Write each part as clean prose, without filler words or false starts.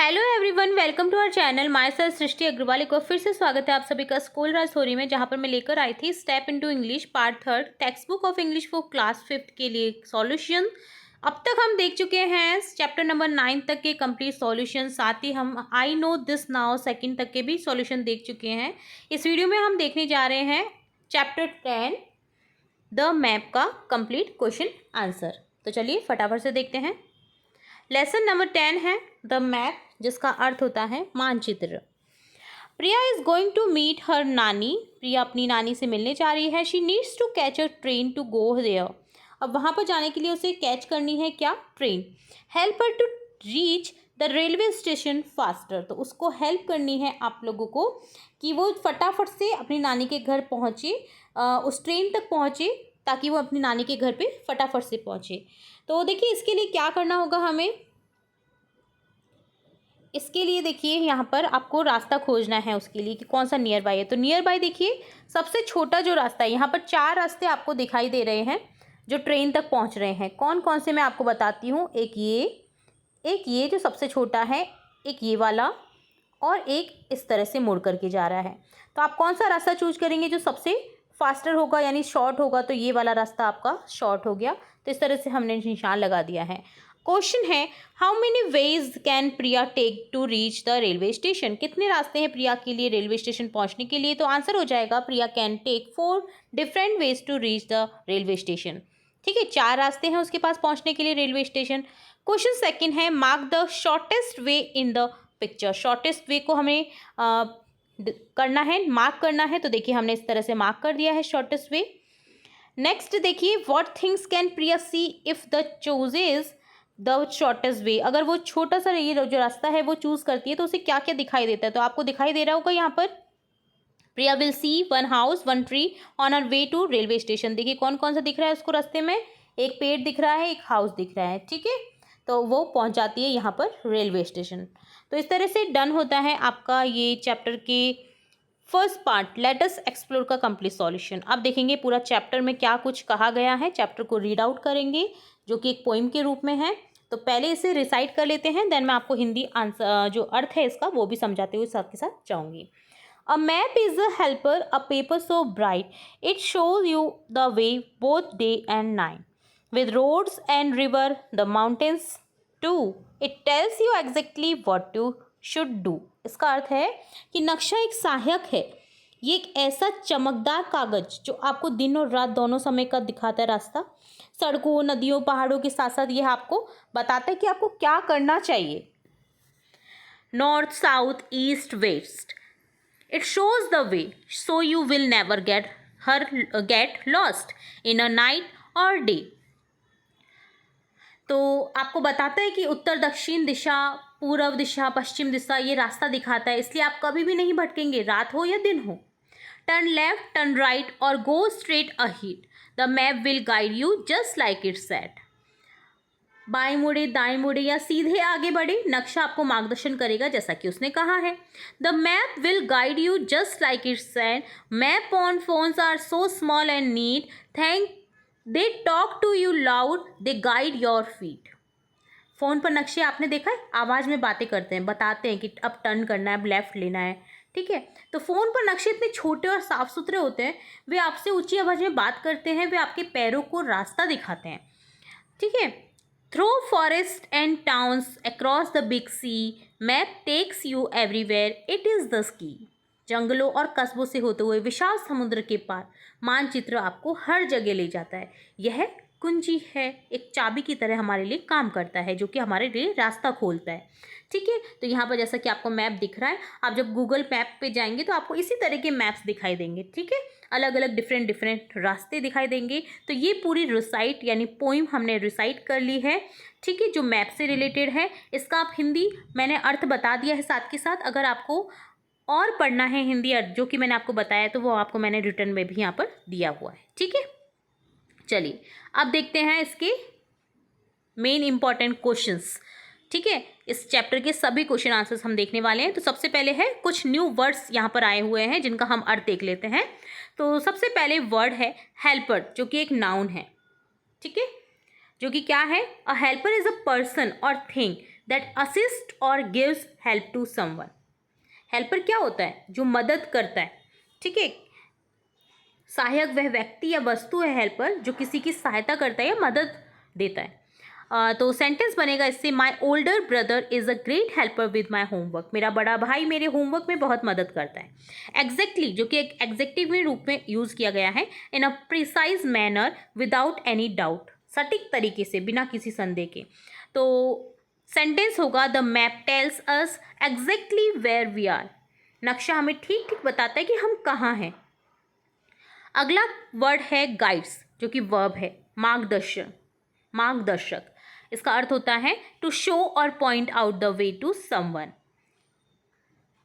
Hello everyone, welcome to our channel. Myself Srishti Agarwal. एक बार फिर से स्वागत है आप सभी का स्कूल राज स्टोरी में, जहां पर मैं लेकर आई थी step into English part 3 text book of English for class 5 के लिए सॉल्यूशन। अब तक हम देख चुके हैं चैप्टर नंबर 9 तक के कंप्लीट सॉल्यूशन, साथ ही हम I know this now second तक के भी सॉल्यूशन देख चुके हैं। इस वीडियो में हम देखने जा रहे हैं चैप्टर 10 द मैप का कंप्लीट क्वेश्चन आंसर। तो चलिए फटाफट से देखते हैं। लेसन नंबर 10 है द मैप, जिसका अर्थ होता है मानचित्र। Priya is going to meet her नानी। प्रिया अपनी नानी से मिलने जा रही है। She needs to catch a train to go there. अब वहाँ पर जाने के लिए उसे कैच करनी है क्या? Train. Help her to reach the railway station faster. तो उसको हेल्प करनी है आप लोगों को कि वो फटाफट से अपनी नानी के घर पहुँचे, उस ट्रेन तक पहुँचे, ताकि वो अपनी नानी के घर पे फटाफट से पहुँचे। तो देखिए इसके लिए क्या करना होगा हमें। इसके लिए देखिए यहाँ पर आपको रास्ता खोजना है उसके लिए कि कौन सा नियर बाय है। तो नियर बाय देखिए सबसे छोटा जो रास्ता है, यहाँ पर 4 रास्ते आपको दिखाई दे रहे हैं जो ट्रेन तक पहुँच रहे हैं। कौन कौन से मैं आपको बताती हूँ। एक ये जो सबसे छोटा है, एक ये वाला, और एक इस तरह से मुड़ करके जा रहा है। तो आप कौन सा रास्ता चूज करेंगे जो सबसे फास्टर होगा यानी शॉर्ट होगा। तो ये वाला रास्ता आपका शॉर्ट हो गया। तो इस तरह से हमने निशान लगा दिया है। क्वेश्चन है how many ways can Priya take to reach the railway station. कितने रास्ते हैं प्रिया के लिए रेलवे स्टेशन पहुंचने के लिए। तो आंसर हो जाएगा Priya can take 4 different ways to reach the railway station. ठीक है, 4 रास्ते हैं उसके पास पहुंचने के लिए रेलवे स्टेशन। क्वेश्चन सेकंड है mark the shortest way in the picture. Shortest वे को हमें करना है, मार्क करना है। तो देखिए हमने इस तरह से मार्क कर दिया है शॉर्टेस्ट वे। नेक्स्ट देखिए what things can Priya see if the chooses the shortest वे। अगर वो छोटा सा ये जो रास्ता है वो चूज करती है तो उसे क्या क्या दिखाई देता है। तो आपको दिखाई दे रहा होगा यहाँ पर Priya will see 1 house 1 tree on our way to railway station. देखिए कौन कौन सा दिख रहा है उसको रास्ते में। एक पेड़ दिख रहा है, एक हाउस दिख रहा है। ठीक है, तो वो पहुंच जाती है यहाँ पर रेलवे स्टेशन। तो इस तरह से डन होता है आपका ये चैप्टर के first part let us explore का कंप्लीट सॉल्यूशन। अब देखेंगे पूरा चैप्टर में क्या कुछ कहा गया है। चैप्टर को रीड आउट करेंगे जो कि एक पोइम के रूप में है। तो पहले इसे रिसाइट कर लेते हैं, देन मैं आपको हिंदी आंसर जो अर्थ है इसका वो भी समझाते हुए साथ के साथ जाऊंगी। A map is a helper a paper so bright it shows you the way both day and night with roads and river the mountains too it tells you exactly what you should do। इसका अर्थ है कि नक्शा एक सहायक है। ये एक ऐसा चमकदार कागज जो आपको दिन और रात दोनों समय का दिखाता है रास्ता। सड़कों, नदियों, पहाड़ों के साथ साथ ये आपको बताता है कि आपको क्या करना चाहिए। North, south, east, west it shows the way so you will never get lost in a night और डे। तो आपको बताता है कि उत्तर, दक्षिण दिशा, पूर्व दिशा, पश्चिम दिशा ये रास्ता दिखाता है, इसलिए आप कभी भी नहीं भटकेंगे, रात हो या दिन हो। टर्न लेफ्ट, टर्न राइट और go straight ahead the map will guide you just like it said. बाएं मुड़े, दाएं मुड़े या सीधे आगे बढ़े, नक्शा आपको मार्गदर्शन करेगा जैसा कि उसने कहा है। The map will guide you just like it said. Map on phones are so small and neat thank they talk to you loud they guide your feet. Phone पर नक्शे आपने देखा है, आवाज़ में बातें करते हैं, बताते हैं कि अब टर्न करना है, अब लेफ़्ट लेना है। ठीक है, तो फ़ोन पर नक्शे इतने छोटे और साफ़ सुथरे होते हैं, वे आपसे ऊंची आवाज़ में बात करते हैं, वे आपके पैरों को रास्ता दिखाते हैं। ठीक है, through forest and towns across the big sea map takes you everywhere it is the key. जंगलों और कस्बों से होते हुए विशाल समुद्र के पार मानचित्र आपको हर जगह ले जाता है। यह कुंजी है, एक चाबी की तरह हमारे लिए काम करता है जो कि हमारे लिए रास्ता खोलता है। ठीक है, तो यहाँ पर जैसा कि आपको मैप दिख रहा है, आप जब गूगल मैप पे जाएंगे तो आपको इसी तरह के मैप्स दिखाई देंगे। ठीक है, अलग अलग डिफरेंट रास्ते दिखाई देंगे। तो ये पूरी रिसाइट यानी पोइम हमने रिसाइट कर ली है। ठीक है, जो मैप से रिलेटेड है, इसका आप हिंदी मैंने अर्थ बता दिया है साथ के साथ। अगर आपको और पढ़ना है हिंदी अर्थ जो कि मैंने आपको बताया तो वो आपको मैंने रिटर्न में भी यहाँ पर दिया हुआ है। ठीक है, चलिए अब देखते हैं इसके मेन इंपॉर्टेंट क्वेश्चंस। ठीक है, इस चैप्टर के सभी क्वेश्चन आंसर्स हम देखने वाले हैं। तो सबसे पहले है कुछ न्यू वर्ड्स यहाँ पर आए हुए हैं जिनका हम अर्थ देख लेते हैं। तो सबसे पहले वर्ड है हेल्पर, जो कि एक नाउन है। ठीक है, जो कि क्या है, a helper is a person or thing that assist or gives help to someone. Helper क्या होता है? जो मदद करता है, ठीक है। सहायक वह व्यक्ति या वस्तु है हेल्पर जो किसी की सहायता करता है या मदद देता है। तो सेंटेंस बनेगा इससे, माई older brother is a great helper with my homework. मेरा बड़ा भाई मेरे होमवर्क में बहुत मदद करता है। एग्जैक्टली जो कि एक एग्जेक्टिव में रूप में यूज़ किया गया है, in a precise manner without any doubt, सटीक तरीके से बिना किसी संदेह के। तो सेंटेंस होगा, the map tells us exactly where we are. नक्शा हमें ठीक ठीक बताता है कि हम कहाँ हैं। अगला वर्ड है गाइड्स, जो कि वर्ब है, मार्गदर्शक। इसका अर्थ होता है to show or point out the way to someone,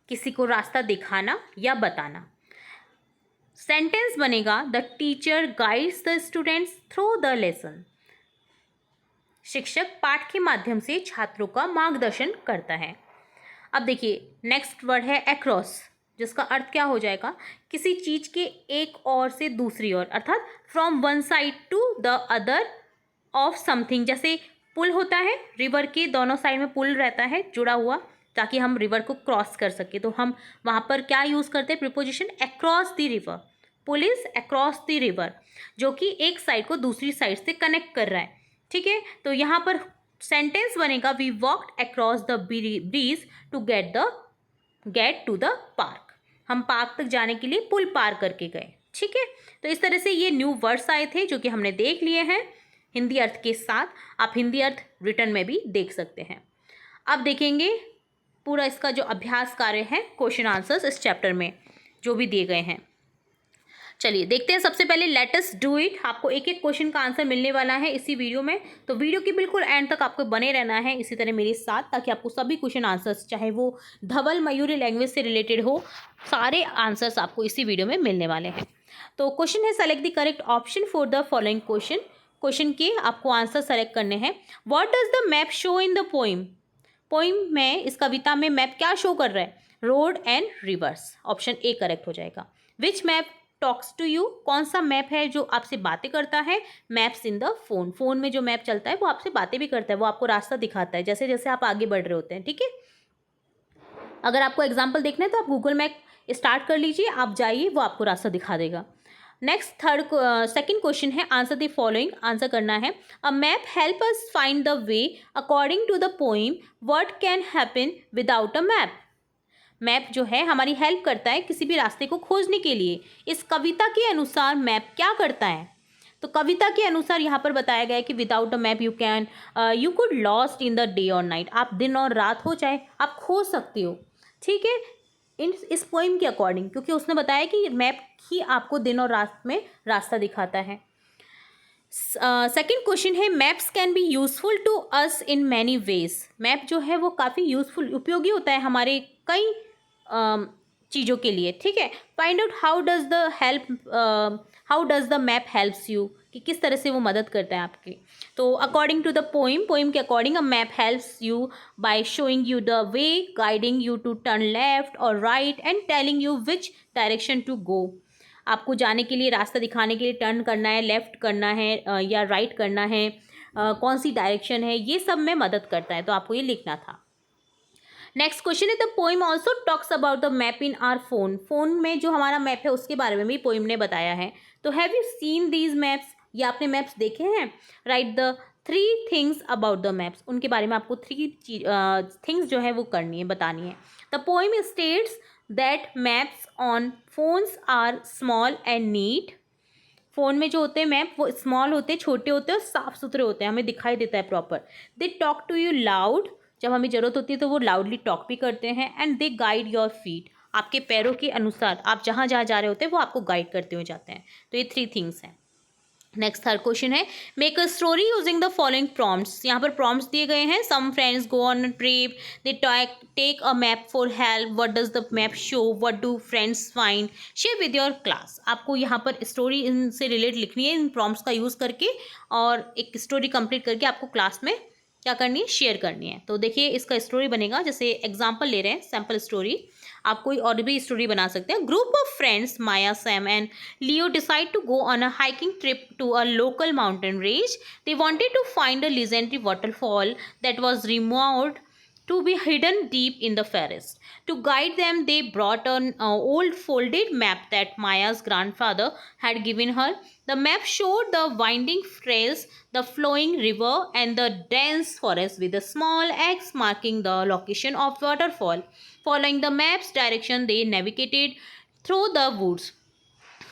किसी को रास्ता दिखाना या बताना। सेंटेंस बनेगा, the teacher guides the students through the lesson. शिक्षक पाठ के माध्यम से छात्रों का मार्गदर्शन करता है। अब देखिए नेक्स्ट वर्ड है अक्रॉस, जिसका अर्थ क्या हो जाएगा? किसी चीज के एक ओर से दूसरी ओर, अर्थात from one side to the other of something. जैसे पुल होता है, रिवर के दोनों साइड में पुल रहता है जुड़ा हुआ, ताकि हम रिवर को क्रॉस कर सके। तो हम वहाँ पर क्या यूज़ करते हैं? Preposition across the river. पुल इज अक्रॉस द रिवर, जो कि एक साइड को दूसरी साइड से कनेक्ट कर रहा है, ठीक है। तो यहाँ पर सेंटेंस बनेगा, we walked across the bridge to get to the park. हम पार्क तक जाने के लिए पुल पार करके गए, ठीक है। तो इस तरह से ये न्यू वर्ड्स आए थे जो कि हमने देख लिए हैं हिंदी अर्थ के साथ। आप हिंदी अर्थ रिटर्न में भी देख सकते हैं। अब देखेंगे पूरा इसका जो अभ्यास कार्य है, क्वेश्चन आंसर्स इस चैप्टर में जो भी दिए गए हैं। चलिए देखते हैं। सबसे पहले लेट अस डू इट। आपको एक एक क्वेश्चन का आंसर मिलने वाला है इसी वीडियो में, तो वीडियो के बिल्कुल एंड तक आपको बने रहना है इसी तरह मेरे साथ, ताकि आपको सभी क्वेश्चन आंसर्स, चाहे वो धवल मयूरी लैंग्वेज से रिलेटेड हो, सारे आंसर्स आपको इसी वीडियो में मिलने वाले हैं। तो क्वेश्चन है, select the correct option for the following question. Question के आपको आंसर सेलेक्ट करने हैं। What does the map show in the poem? Poem में, इस कविता में मैप क्या शो कर रहा है? Road and reverse. Option A correct हो जाएगा। विच मैप टॉक्स टू यू? कौन सा मैप है जो आपसे बातें करता है? Maps in the phone. Phone में जो मैप चलता है वो आपसे बातें भी करता है, वो आपको रास्ता दिखाता है जैसे जैसे आप आगे बढ़ रहे होते हैं, ठीक है। अगर आपको एग्जाम्पल देखना है तो आप गूगल मैप स्टार्ट कर लीजिए, आप जाइए, वो आपको रास्ता दिखा देगा। नेक्स्ट सेकंड क्वेश्चन है, आंसर द फॉलोइंग। आंसर करना है, a map help us find the way according to the poem, what can happen without a map? Map जो है हमारी हेल्प करता है किसी भी रास्ते को खोजने के लिए। इस कविता के अनुसार मैप क्या करता है? तो कविता के अनुसार यहाँ पर बताया गया है कि without a map you could lost in the day और नाइट। आप दिन और रात हो चाहे आप खो सकते हो, ठीक है, इस पोइम के अकॉर्डिंग, क्योंकि उसने बताया कि मैप ही आपको दिन और रात में रास्ता दिखाता है। सेकंड क्वेश्चन है, maps can be useful to us in many ways. Map जो है वो काफ़ी यूजफुल, उपयोगी होता है हमारे कई चीज़ों के लिए, ठीक है। Find out how does the map helps you, कि किस तरह से वो मदद करता है आपकी। तो अकॉर्डिंग टू द पोइम के according, a map helps you by showing you the way, guiding you to turn left और right and telling you which direction to go. आपको जाने के लिए, रास्ता दिखाने के लिए टर्न करना है, लेफ्ट करना है या राइट करना है, कौन सी डायरेक्शन है, ये सब में मदद करता है। तो आपको ये लिखना था। नेक्स्ट क्वेश्चन है, the poem also talks about the map in our phone. Phone में जो हमारा मैप है उसके बारे में भी पोइम ने बताया है। तो have you seen these maps? ये आपने मैप्स देखे हैं? Right the 3 things about the maps. उनके बारे में आपको 3 थिंग्स जो है वो करनी है, बतानी है। The poem states that maps on phones are small and neat. Phone में जो होते हैं मैप वो स्मॉल होते हैं, छोटे होते हैं और साफ़ सुथरे होते हैं, हमें दिखाई देता है proper. They talk to you loud, जब हमें ज़रूरत होती है तो वो लाउडली टॉक भी करते हैं। And they guide your feet, आपके पैरों के अनुसार आप जहाँ जहाँ जा रहे होते हैं वो आपको गाइड करते हुए जाते हैं। तो ये 3 थिंग्स हैं। नेक्स्ट थर्ड क्वेश्चन है, make a story using the following prompts. यहाँ पर प्रॉम्प्ट्स दिए गए हैं। Some friends go on a trip, they take a map for help, what does the map show, what do friends find, share with your class. आपको यहाँ पर story इनसे relate लिखनी है, इन प्रॉम्प्ट्स का यूज़ करके, और एक स्टोरी कंप्लीट करके आपको क्लास में क्या करनी है, शेयर करनी है। तो देखिए इसका स्टोरी बनेगा, जैसे एग्जाम्पल ले रहे हैं, सैम्पल स्टोरी। आप कोई और भी स्टोरी बना सकते हैं। Group of friends Maya, Sam and Leo decide to go on a hiking trip to a local mountain range. They wanted to find a legendary waterfall that was renowned to be hidden deep in the forest. To guide them, they brought an old folded map that Maya's grandfather had given her. The map showed the winding trails, the flowing river, and the dense forest with a small X marking the location of waterfall. Following the map's direction, they navigated through the woods,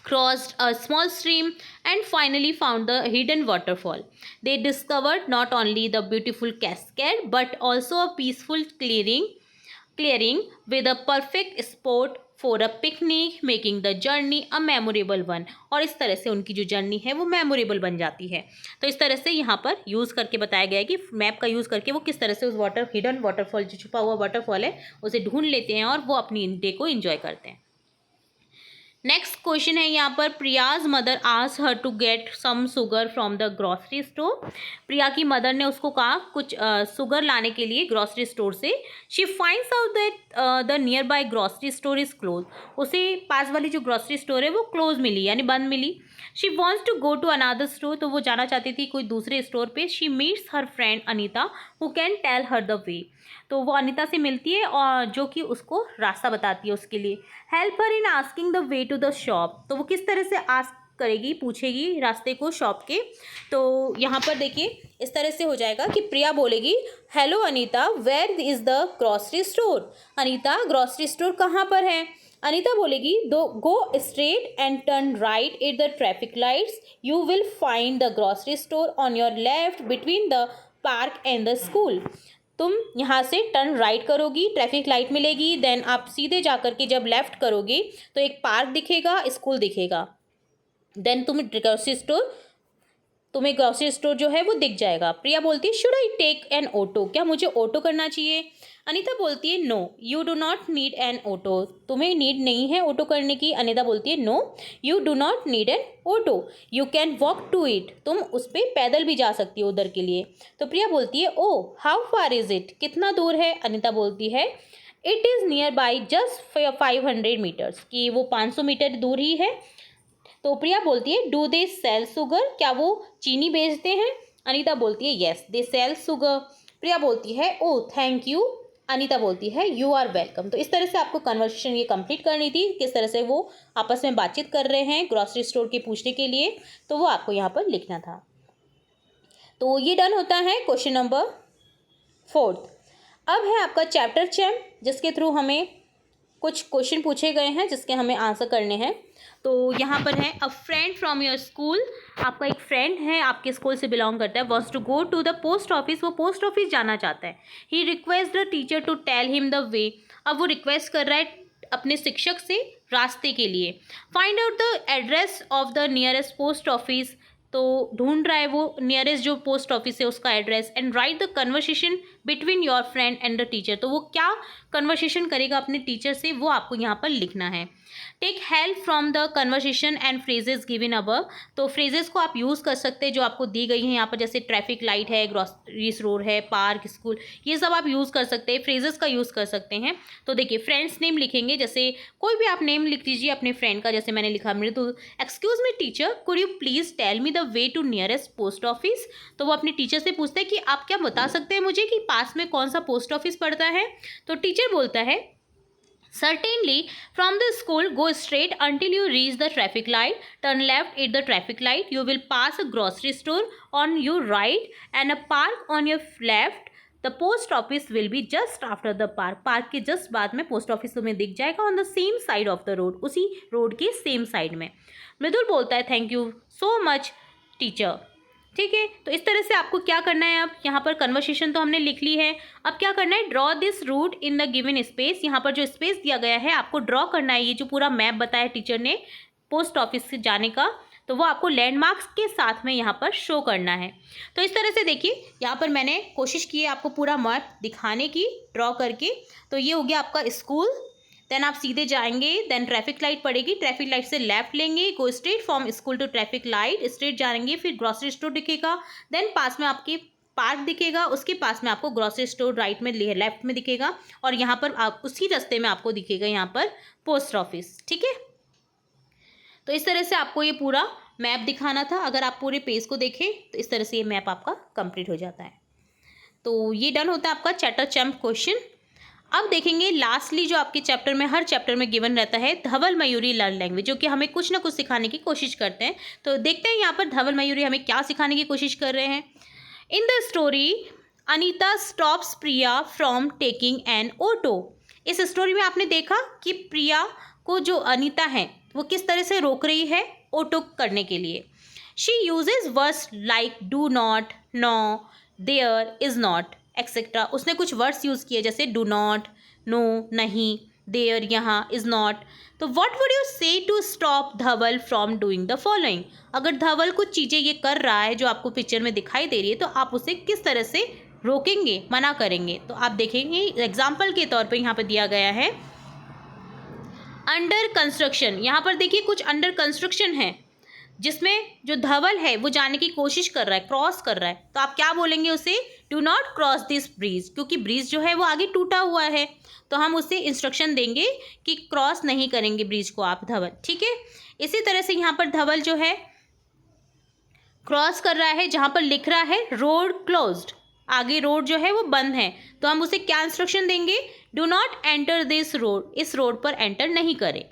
crossed a small stream, and finally found the hidden waterfall. They discovered not only the beautiful cascade but also a peaceful clearing with a perfect spot for a picnic, making the journey a memorable one. और इस तरह से उनकी जो journey है वो memorable बन जाती है। तो इस तरह से यहाँ पर यूज़ करके बताया गया है कि मैप का यूज़ करके वो किस तरह से उस हिडन वाटरफॉल, जो छुपा हुआ वाटरफॉल है, उसे ढूंढ लेते हैं और वो अपनी डे को एंजॉय करते हैं। नेक्स्ट क्वेश्चन है यहाँ पर, Priya's mother asked her to get some sugar from the grocery store. Priya की मदर ने उसको कहा कुछ शुगर लाने के लिए ग्रॉसरी स्टोर से। She finds out that the near by grocery store is close. उसे पास वाली जो ग्रॉसरी स्टोर है वो क्लोज मिली, यानी बंद मिली। She wants to go to another store, तो वो जाना चाहती थी कोई दूसरे स्टोर पे। She meets her friend Anita who can tell her the way. तो वो अनीता से मिलती है और जो कि उसको रास्ता बताती है उसके लिए। Help her in asking the way to the shop, तो वो किस तरह से आस्क करेगी, पूछेगी रास्ते को शॉप के। तो यहाँ पर देखिए इस तरह से हो जाएगा कि प्रिया बोलेगी, hello Anita, where is the grocery store. Anita, grocery store कहाँ पर है। अनीता बोलेगी, do go straight and turn right at the traffic lights, you will find the grocery store on your left between the park and the school. तुम यहाँ से turn right करोगी, traffic light मिलेगी, then आप सीधे जा कर के जब लेफ्ट करोगे तो एक पार्क दिखेगा, स्कूल दिखेगा, देन तुम्हें ग्रॉसरी स्टोर जो है वो दिख जाएगा। प्रिया बोलती है, should I take an auto, क्या मुझे ऑटो करना चाहिए। अनीता बोलती है, no you do not need an auto, तुम्हें नीड नहीं है ऑटो करने की। अनीता बोलती है, no you do not need an auto, you can walk to it, तुम उस पर पैदल भी जा सकती हो उधर के लिए। तो प्रिया बोलती है, oh how far is it, कितना दूर है। अनीता बोलती है, it is nearby just 500 metres, कि वो 500 मीटर दूर ही है। तो प्रिया बोलती है, डू दे सेल शुगर, क्या वो चीनी बेचते हैं। अनीता बोलती है, येस दे सेल शुगर। प्रिया बोलती है, ओ थैंक यू। अनीता बोलती है, यू आर वेलकम। तो इस तरह से आपको कन्वर्सेशन ये कंप्लीट करनी थी, किस तरह से वो आपस में बातचीत कर रहे हैं ग्रॉसरी स्टोर के पूछने के लिए, तो वो आपको यहाँ पर लिखना था। तो ये डन होता है क्वेश्चन नंबर 4। अब है आपका चैप्टर चैम, जिसके थ्रू हमें कुछ क्वेश्चन पूछे गए हैं जिसके हमें आंसर करने हैं। तो यहाँ पर है, अ फ्रेंड फ्रॉम योर स्कूल, आपका एक फ्रेंड है, आपके स्कूल से बिलोंग करता है, wants to go to the post office, वो पोस्ट ऑफिस जाना चाहता है। He request the teacher to tell him the way, अब वो रिक्वेस्ट कर रहा है अपने शिक्षक से रास्ते के लिए। Find out the address of the nearest post office, तो ढूंढ रहा है वो नियरेस्ट जो पोस्ट ऑफिस है उसका address. And right the conversation between your friend and the teacher, तो वो क्या कन्वर्सेशन करेगा अपने टीचर से वो आपको यहाँ पर लिखना है। Take help from the conversation and phrases given above, तो फ्रेजेस को आप यूज़ कर सकते हैं जो आपको दी गई हैं यहाँ पर, जैसे ट्रैफिक लाइट है, ग्रॉसरी स्टोर है, पार्क, स्कूल, ये सब आप यूज़ कर सकते हैं, फ्रेजेस का यूज़ कर सकते हैं। तो देखिए फ्रेंड्स नेम लिखेंगे, जैसे कोई भी आप नेम लिख दीजिए अपने फ्रेंड का, जैसे मैंने लिखा मेरे, तो excuse me teacher, could you please tell me the way to nearest post office, तो वो अपने टीचर से पूछते हैं कि आप क्या बता सकते हैं मुझे कि पास में कौन सा पोस्ट ऑफिस पड़ता है। तो टीचर बोलता है, certainly from the school go straight until you reach the traffic light, turn left at the traffic light, you will pass a grocery store on your right and a park on your left, the post office will be just after the park के just बाद में post office तुम्हें दिख जाएगा on the same side of the road, उसी road के same side में। मृदुल बोलता है, thank you so much teacher. ठीक है, तो इस तरह से आपको क्या करना है, अब यहाँ पर कन्वर्सेशन तो हमने लिख ली है, अब क्या करना है, draw this route in the given space, यहाँ पर जो स्पेस दिया गया है आपको ड्रॉ करना है, ये जो पूरा मैप बताया टीचर ने पोस्ट ऑफिस से जाने का, तो वो आपको लैंडमार्क्स के साथ में यहाँ पर शो करना है। तो इस तरह से देखिए यहाँ पर मैंने कोशिश की है आपको पूरा मैप दिखाने की ड्रॉ करके। तो ये हो गया आपका स्कूल, देन आप सीधे जाएंगे, देन ट्रैफिक लाइट पड़ेगी, ट्रैफिक लाइट से लेफ्ट लेंगे, go straight from school to traffic light, straight जाएंगे, फिर ग्रॉसरी स्टोर दिखेगा, देन पास में आपके पार्क दिखेगा, उसके पास में आपको ग्रॉसरी स्टोर राइट में लेफ्ट में दिखेगा, और यहाँ पर आप उसी रास्ते में आपको दिखेगा यहाँ पर पोस्ट ऑफिस। ठीक है, तो इस तरह से आपको ये पूरा मैप दिखाना था। अगर आप पूरे पेज को देखें तो इस तरह से ये मैप आपका कंप्लीट हो जाता है। तो ये डन होता है आपका चैटर-चैम्प क्वेश्चन। अब देखेंगे लास्टली जो आपके चैप्टर में, हर चैप्टर में गिवन रहता है धवल मयूरी लर्न लैंग्वेज, जो कि हमें कुछ ना कुछ सिखाने की कोशिश करते हैं। तो देखते हैं यहाँ पर धवल मयूरी हमें क्या सिखाने की कोशिश कर रहे हैं। In the story Anita stops Priya from taking an auto. इस स्टोरी में आपने देखा कि प्रिया को जो अनीता है वो किस तरह से रोक रही है ऑटो करने के लिए। She uses words like do not, no, there, is not etcetera. उसने कुछ वर्ड्स यूज़ किए जैसे डू नॉट, नो, नहीं, देयर, यहाँ, इज नॉट। तो what would you say to stop Dhaval from doing the following. अगर धवल कुछ चीज़ें ये कर रहा है जो आपको पिक्चर में दिखाई दे रही है, तो आप उसे किस तरह से रोकेंगे, मना करेंगे। तो आप देखेंगे एग्जाम्पल के तौर पर यहाँ पर दिया गया है अंडर कंस्ट्रक्शन। यहाँ पर देखिए कुछ अंडर कंस्ट्रक्शन है जिसमें जो धवल है वो जाने की कोशिश कर रहा है, क्रॉस कर रहा है। तो आप क्या बोलेंगे उसे, do not cross this bridge, क्योंकि ब्रिज जो है वो आगे टूटा हुआ है। तो हम उसे इंस्ट्रक्शन देंगे कि क्रॉस नहीं करेंगे ब्रिज को आप धवल, ठीक है। इसी तरह से यहाँ पर धवल जो है क्रॉस कर रहा है, जहाँ पर लिख रहा है रोड क्लोज्ड, आगे रोड जो है वो बंद है। तो हम उसे क्या इंस्ट्रक्शन देंगे, do not enter this road, इस रोड पर एंटर नहीं करें।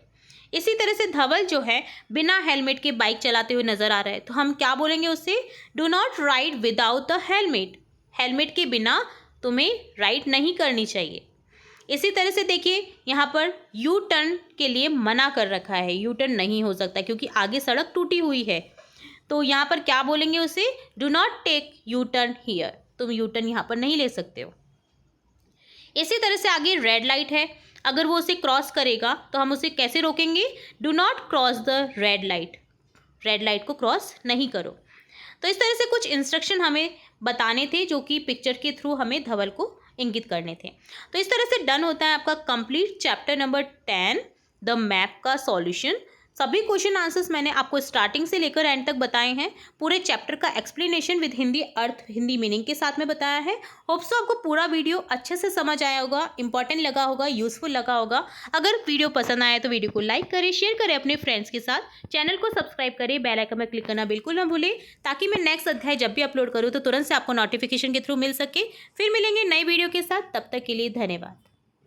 इसी तरह से धवल जो है बिना हेलमेट के बाइक चलाते हुए नजर आ रहा है, तो हम क्या बोलेंगे उससे, do not ride without the helmet, helmet के बिना तुम्हें राइड नहीं करनी चाहिए। इसी तरह से देखिए यहाँ पर यू टर्न के लिए मना कर रखा है, यू टर्न नहीं हो सकता क्योंकि आगे सड़क टूटी हुई है। तो यहाँ पर क्या बोलेंगे उसे, do not take U turn here, तुम यू टर्न यहाँ पर नहीं ले सकते हो। इसी तरह से आगे रेड लाइट है, अगर वो उसे क्रॉस करेगा तो हम उसे कैसे रोकेंगे, do not cross the red light, red light को क्रॉस नहीं करो। तो इस तरह से कुछ इंस्ट्रक्शन हमें बताने थे जो कि पिक्चर के थ्रू हमें धवल को इंगित करने थे। तो इस तरह से डन होता है आपका complete chapter number 10 the map का सॉल्यूशन। सभी क्वेश्चन आंसर्स मैंने आपको स्टार्टिंग से लेकर एंड तक बताए हैं। पूरे चैप्टर का explanation with Hindi earth, Hindi meaning के साथ में बताया है। होप सो आपको पूरा वीडियो अच्छे से समझ आया होगा, इंपॉर्टेंट लगा होगा, यूजफुल लगा होगा। अगर वीडियो पसंद आया तो वीडियो को लाइक करें, शेयर करें अपने फ्रेंड्स के साथ, चैनल को सब्सक्राइब करें, बेल आइकन में क्लिक करना बिल्कुल ना भूलें, ताकि मैं नेक्स्ट अध्याय जब भी अपलोड करूँ तो तुरंत से आपको नोटिफिकेशन के थ्रू मिल सके। फिर मिलेंगे नई वीडियो के साथ, तब तक के लिए धन्यवाद।